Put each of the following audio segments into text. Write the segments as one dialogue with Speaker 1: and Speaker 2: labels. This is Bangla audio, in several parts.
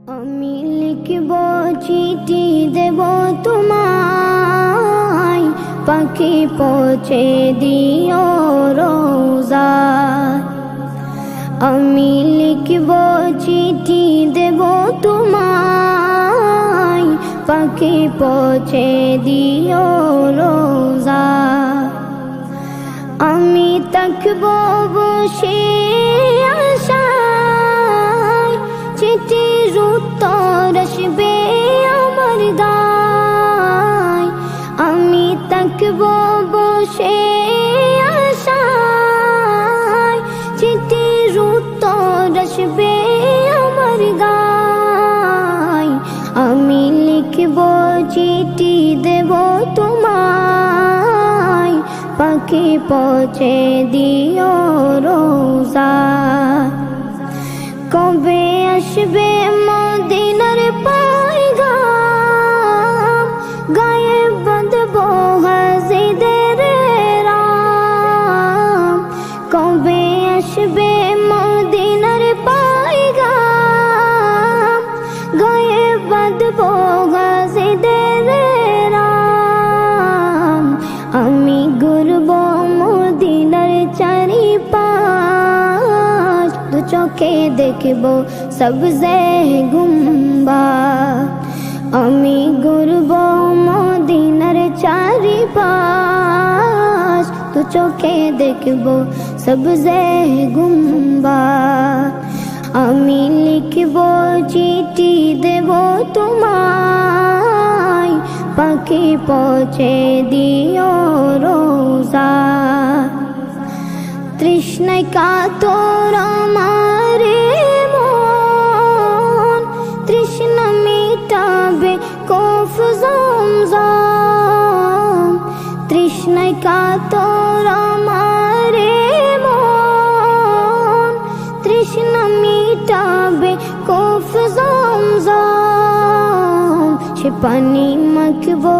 Speaker 1: আমি লিখব চিঠি দেব তোমায়, পাখি পৌঁছে দিও রোজায়। আমি লিখব চিঠি দেব তোমায়, পাখি পৌঁছে দিও রোজায়। আমি থাকব বসে আশায়, চিঠির উত্তর আসবে আমার দায়। আমি থাকব বসে আশায়, চিঠির উত্তর আসবে আমার দায়। আমি লিখব চিঠি দেব তোমায়, পাখি পৌঁছে দিও রোজায়। কবে আসবে মদিনার পয়গাম, গায়ে বাঁধব হাজিদের রাম। কবে আসবে মদিনার পয়গাম, গায়ে বাঁধব হাজিদের রাম। আমি ঘুরব মদিনার চারিপাশ, দু চোখে দেখব সবজে গুম্বাদ। আমি ঘুরব মদিনার চারিপাশ, দু চোখে দেখব সবজে গুম্বাদ। আমি লিখব চিঠি দেব তোমায়, পাখি পৌঁছে দিও রোজায়। তৃষ্ণায় কাতর আমার মন, তৃষ্ণা মিটাবে কফ জমজম। তৃষ্ণায় কাতর আমার মন, তৃষ্ণা মিটাবে কফ জমজম। সে পানি মাখবো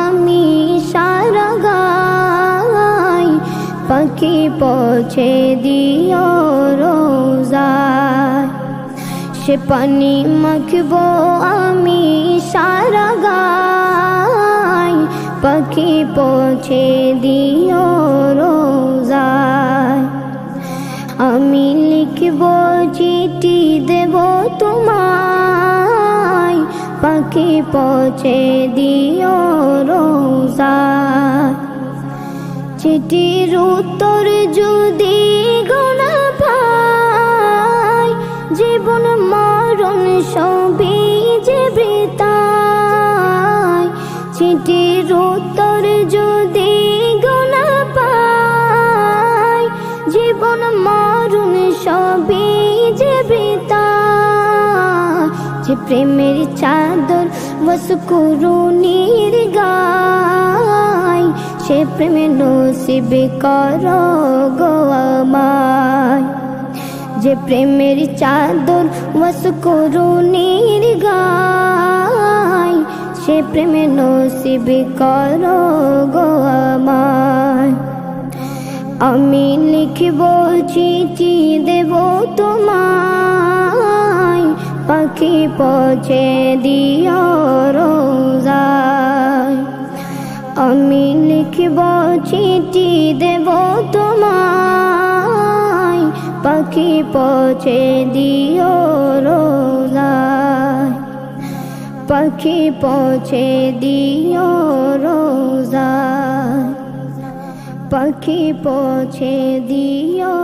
Speaker 1: আমি সারা গায়, পাখি পৌঁছে দিও রোজায়। সে পানি মাখবো আমি সারা গায়, পাখি পৌঁছে দিও রোজায়। আমি লিখব চিঠি দেব তোমায়, পাখি পৌঁছে দিও রোজায়। চিঠির উত্তর যদি গোনা পাই, জীবন মরণ সবই যে বৃথায়। চিঠির উত্তর যদি গোনা পাই, জীবন মরণ সবই যে বৃথায়। যে প্রেমের চাদর বসকুরুনির গায়, সে প্রেমে নসিব করো গো আমায়। যে প্রেমের চাদর বসকুরুনির গায়, সে প্রেমে নসিব করো গো আমায়। আমি লিখব চিঠি দেব তোমায়, পাখি পৌঁছে দিও রোজায়। আমি লিখব চিঠি দেব তোমায়, পাখি পৌঁছে দিও রোজায়। পাখি পৌঁছে দিও রোজায়, পাখি পৌঁছে দিও